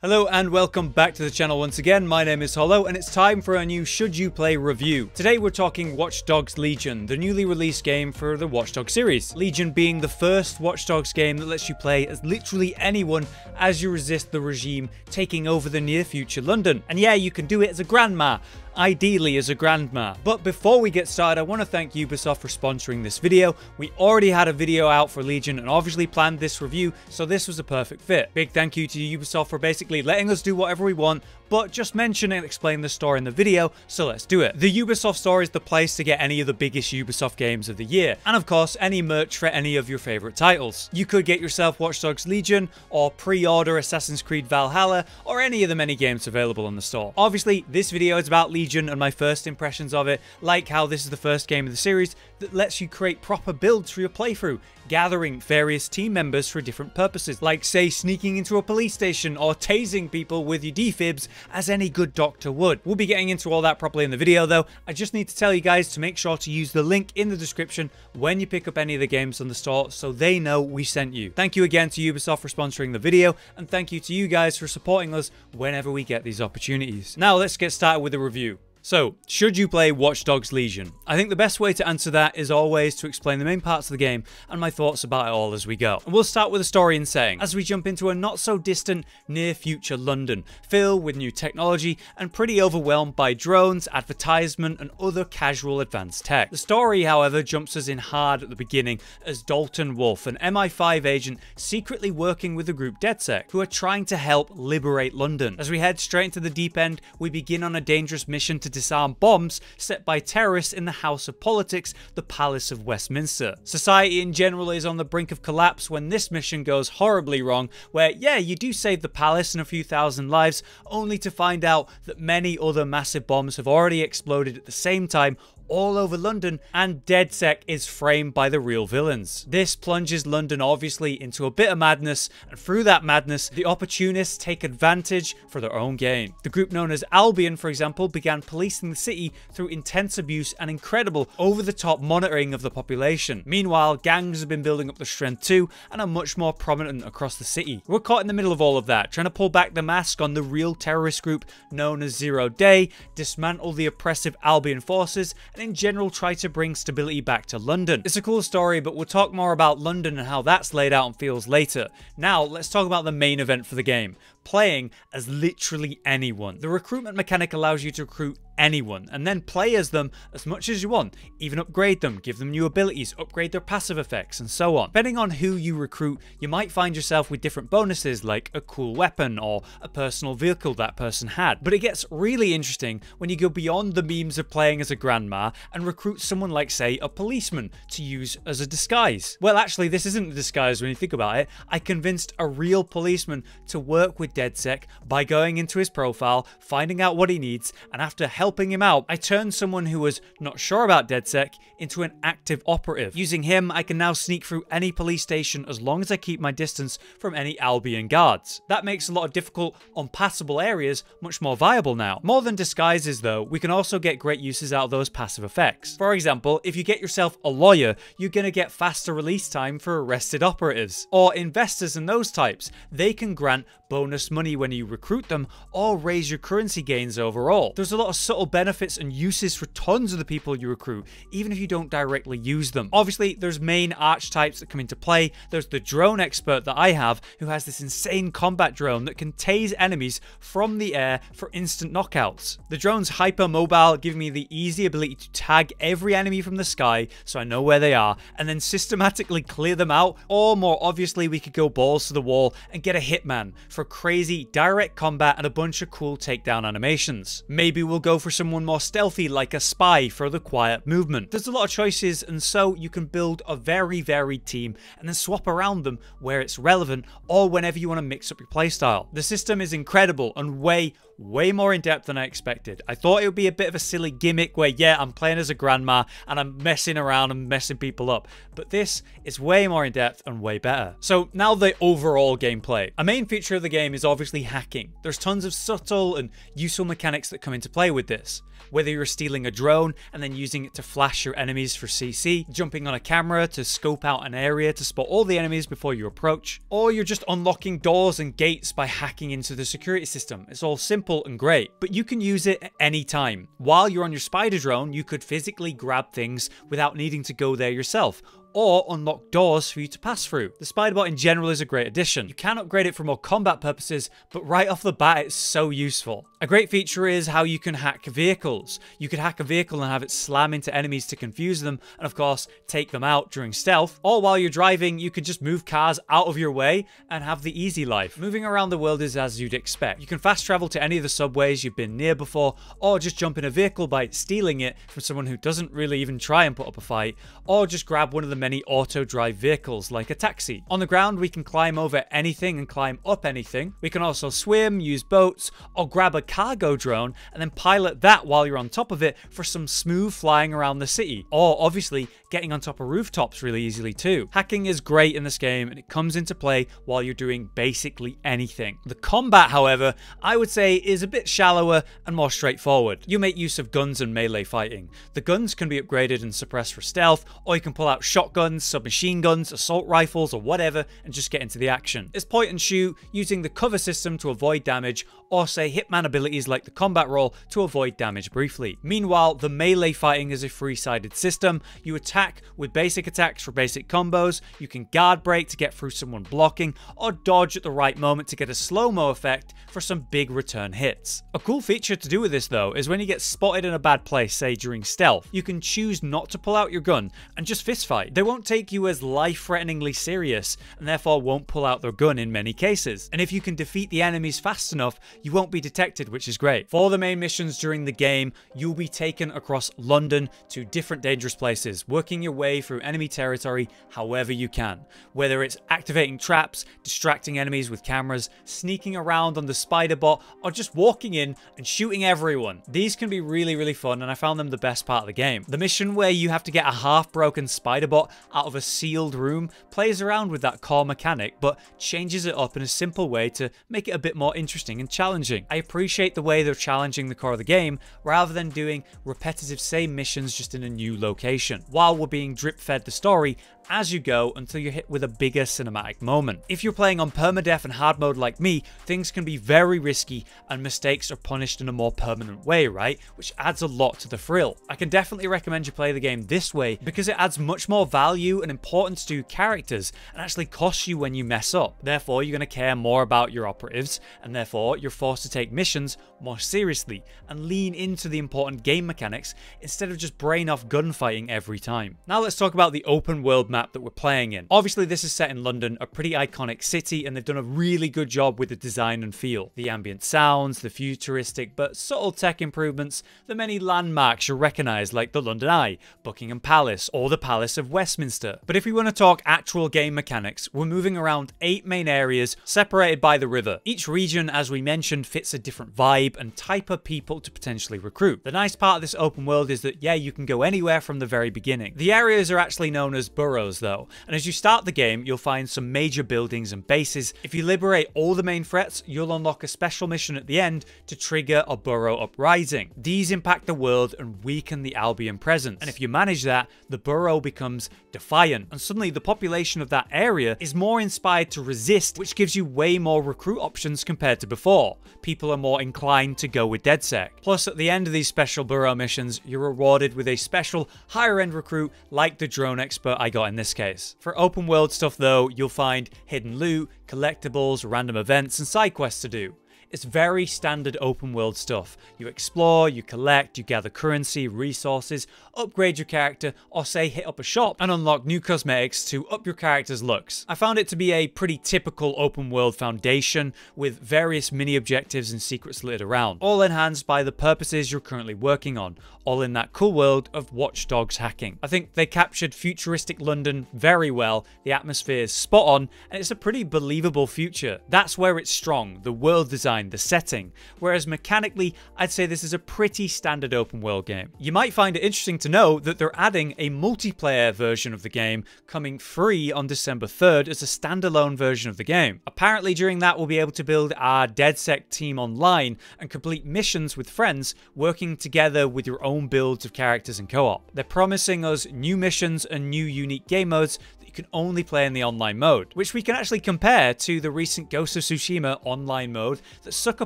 Hello and welcome back to the channel once again. My name is Hollow and it's time for a new Should You Play review. Today we're talking Watch Dogs Legion, the newly released game for the Watch Dogs series. Legion being the first Watch Dogs game that lets you play as literally anyone as you resist the regime taking over the near future London. And yeah, you can do it as a grandma. Ideally as a grandma. But before we get started, I want to thank Ubisoft for sponsoring this video. We already had a video out for Legion and obviously planned this review, so this was a perfect fit. Big thank you to Ubisoft for basically letting us do whatever we want, but just mention and explain the story in the video, so let's do it. The Ubisoft store is the place to get any of the biggest Ubisoft games of the year, and of course any merch for any of your favorite titles. You could get yourself Watch Dogs Legion, or pre-order Assassin's Creed Valhalla, or any of the many games available on the store. Obviously this video is about Legion and my first impressions of it, like how this is the first game of the series that lets you create proper builds for your playthrough, gathering various team members for different purposes, like say sneaking into a police station or tasing people with your defibs as any good doctor would. We'll be getting into all that properly in the video though. I just need to tell you guys to make sure to use the link in the description when you pick up any of the games on the store so they know we sent you. Thank you again to Ubisoft for sponsoring the video, and thank you to you guys for supporting us whenever we get these opportunities. Now let's get started with the review. So, should you play Watch Dogs Legion? I think the best way to answer that is always to explain the main parts of the game and my thoughts about it all as we go. And we'll start with the story in saying, as we jump into a not so distant near future London, filled with new technology and pretty overwhelmed by drones, advertisement and other casual advanced tech. The story, however, jumps us in hard at the beginning as Dalton Wolf, an MI5 agent secretly working with the group DedSec, who are trying to help liberate London. As we head straight into the deep end, we begin on a dangerous mission to disarm bombs set by terrorists in the House of Politics, the Palace of Westminster. Society in general is on the brink of collapse when this mission goes horribly wrong, where yeah, you do save the palace and a few thousand lives, only to find out that many other massive bombs have already exploded at the same time all over London, and DedSec is framed by the real villains. This plunges London obviously into a bit of madness, and through that madness, the opportunists take advantage for their own gain. The group known as Albion, for example, began policing the city through intense abuse and incredible over-the-top monitoring of the population. Meanwhile, gangs have been building up their strength too, and are much more prominent across the city. We're caught in the middle of all of that, trying to pull back the mask on the real terrorist group known as Zero Day, dismantle the oppressive Albion forces, and in general try to bring stability back to London. It's a cool story, but we'll talk more about London and how that's laid out and feels later. Now, let's talk about the main event for the game. Playing as literally anyone. The recruitment mechanic allows you to recruit anyone and then play as them as much as you want, even upgrade them, give them new abilities, upgrade their passive effects and so on. Depending on who you recruit, you might find yourself with different bonuses like a cool weapon or a personal vehicle that person had. But it gets really interesting when you go beyond the memes of playing as a grandma and recruit someone like say a policeman to use as a disguise. Well, actually this isn't a disguise when you think about it. I convinced a real policeman to work with DedSec by going into his profile, finding out what he needs, and after helping him out, I turned someone who was not sure about DedSec into an active operative. Using him, I can now sneak through any police station as long as I keep my distance from any Albion guards. That makes a lot of difficult, unpassable areas much more viable now. More than disguises though, we can also get great uses out of those passive effects. For example, if you get yourself a lawyer, you're gonna get faster release time for arrested operatives. Or investors and those types, they can grant bonus money when you recruit them or raise your currency gains overall. There's a lot of subtle benefits and uses for tons of the people you recruit, even if you don't directly use them. Obviously, there's main archetypes that come into play. There's the drone expert that I have, who has this insane combat drone that can tase enemies from the air for instant knockouts. The drone's hyper mobile, giving me the easy ability to tag every enemy from the sky so I know where they are, and then systematically clear them out. Or more obviously, we could go balls to the wall and get a hitman for crazy direct combat and a bunch of cool takedown animations. Maybe we'll go for someone more stealthy like a spy for the quiet movement. There's a lot of choices, and so you can build a very varied team and then swap around them where it's relevant or whenever you want to mix up your playstyle. The system is incredible and way way more in depth than I expected. I thought it would be a bit of a silly gimmick where, yeah, I'm playing as a grandma and I'm messing around and messing people up. But this is way more in depth and way better. So now the overall gameplay. A main feature of the game is obviously hacking. There's tons of subtle and useful mechanics that come into play with this. Whether you're stealing a drone and then using it to flash your enemies for CC, jumping on a camera to scope out an area to spot all the enemies before you approach, or you're just unlocking doors and gates by hacking into the security system. It's all simple and great, but you can use it at any time. While you're on your spider drone, you could physically grab things without needing to go there yourself, or unlock doors for you to pass through. The Spiderbot in general is a great addition. You can upgrade it for more combat purposes, but right off the bat, it's so useful. A great feature is how you can hack vehicles. You could hack a vehicle and have it slam into enemies to confuse them, and of course, take them out during stealth. Or while you're driving, you can just move cars out of your way and have the easy life. Moving around the world is as you'd expect. You can fast travel to any of the subways you've been near before, or just jump in a vehicle by stealing it from someone who doesn't really even try and put up a fight, or just grab one of the many auto-drive vehicles like a taxi. On the ground, we can climb over anything and climb up anything. We can also swim, use boats, or grab a cargo drone and then pilot that while you're on top of it for some smooth flying around the city. Or obviously, getting on top of rooftops really easily too. Hacking is great in this game and it comes into play while you're doing basically anything. The combat, however, I would say is a bit shallower and more straightforward. You make use of guns and melee fighting. The guns can be upgraded and suppressed for stealth, or you can pull out shotguns, submachine guns, assault rifles, or whatever, and just get into the action. It's point and shoot, using the cover system to avoid damage, or say hitman abilities like the combat roll to avoid damage briefly. Meanwhile, the melee fighting is a three-sided system. You attack with basic attacks for basic combos, you can guard break to get through someone blocking, or dodge at the right moment to get a slow-mo effect for some big return hits. A cool feature to do with this though is when you get spotted in a bad place, say during stealth, you can choose not to pull out your gun and just fistfight. They won't take you as life-threateningly serious and therefore won't pull out their gun in many cases. And if you can defeat the enemies fast enough, you won't be detected, which is great. For the main missions during the game, you'll be taken across London to different dangerous places, working your way through enemy territory however you can. Whether it's activating traps, distracting enemies with cameras, sneaking around on the Spiderbot, or just walking in and shooting everyone. These can be really fun and I found them the best part of the game. The mission where you have to get a half-broken Spiderbot out of a sealed room plays around with that core mechanic, but changes it up in a simple way to make it a bit more interesting and challenging. I appreciate the way they're challenging the core of the game rather than doing repetitive same missions just in a new location, while we're being drip-fed the story as you go until you're hit with a bigger cinematic moment. If you're playing on permadeath and hard mode like me, things can be very risky and mistakes are punished in a more permanent way, right? Which adds a lot to the thrill. I can definitely recommend you play the game this way because it adds much more value and importance to characters and actually costs you when you mess up. Therefore, you're going to care more about your operatives and therefore you're forced to take missions more seriously and lean into the important game mechanics instead of just brain off gunfighting every time. Now let's talk about the open world map that we're playing in. Obviously this is set in London, a pretty iconic city, and they've done a really good job with the design and feel. The ambient sounds, the futuristic but subtle tech improvements, the many landmarks you'll recognize like the London Eye, Buckingham Palace, or the Palace of Westminster. But if we want to talk actual game mechanics, we're moving around 8 main areas separated by the river. Each region, as we mentioned, fits a different vibe and type of people to potentially recruit. The nice part of this open world is that, yeah, you can go anywhere from the very beginning. The areas are actually known as boroughs though, and as you start the game, you'll find some major buildings and bases. If you liberate all the main threats, you'll unlock a special mission at the end to trigger a borough uprising. These impact the world and weaken the Albion presence, and if you manage that, the borough becomes defiant, and suddenly the population of that area is more inspired to resist, which gives you way more recruit options compared to before. People are more inclined to go with DedSec. Plus, at the end of these special borough missions, you're rewarded with a special higher end recruit like the drone expert I got in this case. For open world stuff though, you'll find hidden loot, collectibles, random events, and side quests to do. It's very standard open world stuff. You explore, you collect, you gather currency, resources, upgrade your character, or say hit up a shop and unlock new cosmetics to up your character's looks. I found it to be a pretty typical open world foundation with various mini objectives and secrets littered around, all enhanced by the purposes you're currently working on, all in that cool world of Watch Dogs hacking. I think they captured futuristic London very well, the atmosphere is spot on, and it's a pretty believable future. That's where it's strong, the world design design, the setting, whereas mechanically, I'd say this is a pretty standard open world game. You might find it interesting to know that they're adding a multiplayer version of the game coming free on December 3rd as a standalone version of the game. Apparently during that we'll be able to build our DedSec team online and complete missions with friends, working together with your own builds of characters in co-op. They're promising us new missions and new unique game modes that you can only play in the online mode, which we can actually compare to the recent Ghost of Tsushima online mode that Sucker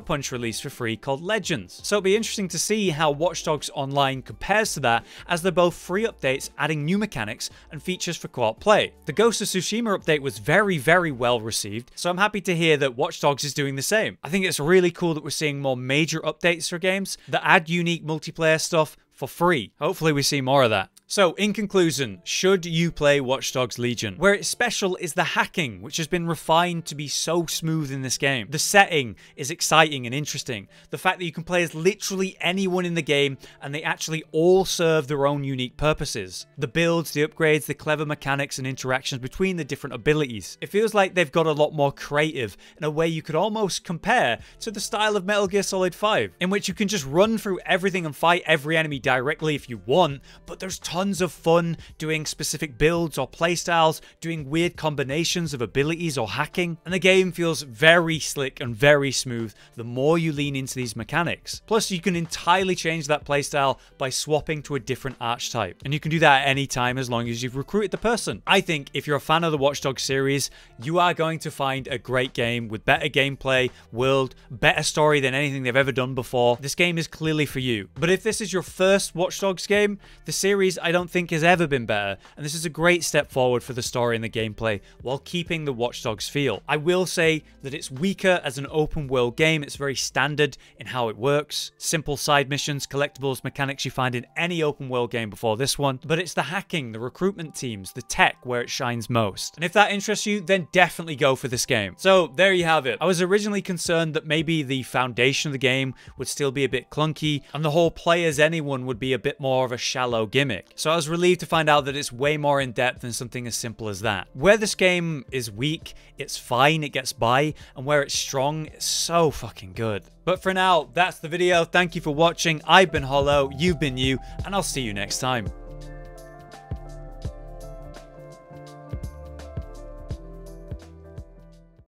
Punch released for free called Legends. So it'll be interesting to see how Watch Dogs Online compares to that, as they're both free updates adding new mechanics and features for co-op play. The Ghost of Tsushima update was very well received, so I'm happy to hear that Watch Dogs is doing the same. I think it's really cool that we're seeing more major updates for games that add unique multiplayer stuff for free. Hopefully we see more of that. So, in conclusion, should you play Watch Dogs Legion? Where it's special is the hacking, which has been refined to be so smooth in this game. The setting is exciting and interesting. The fact that you can play as literally anyone in the game, and they actually all serve their own unique purposes. The builds, the upgrades, the clever mechanics and interactions between the different abilities. It feels like they've got a lot more creative in a way you could almost compare to the style of Metal Gear Solid 5, in which you can just run through everything and fight every enemy directly if you want, but there's tons of fun doing specific builds or playstyles, doing weird combinations of abilities or hacking, and the game feels very slick and very smooth the more you lean into these mechanics. Plus, you can entirely change that playstyle by swapping to a different archetype, and you can do that at any time as long as you've recruited the person. I think if you're a fan of the Watch Dogs series, you are going to find a great game with better gameplay, world, better story than anything they've ever done before. This game is clearly for you. But if this is your first Watch Dogs game, the series I don't think has ever been better, and this is a great step forward for the story and the gameplay while keeping the Watch Dogs feel. I will say that it's weaker as an open world game. It's very standard in how it works. Simple side missions, collectibles, mechanics you find in any open world game before this one, but it's the hacking, the recruitment teams, the tech where it shines most. And if that interests you, then definitely go for this game. So there you have it. I was originally concerned that maybe the foundation of the game would still be a bit clunky and the whole play as anyone would be a bit more of a shallow gimmick. So I was relieved to find out that it's way more in depth than something as simple as that. Where this game is weak, it's fine, it gets by, and where it's strong, it's so fucking good. But for now, that's the video. Thank you for watching. I've been Hollow, you've been you, and I'll see you next time.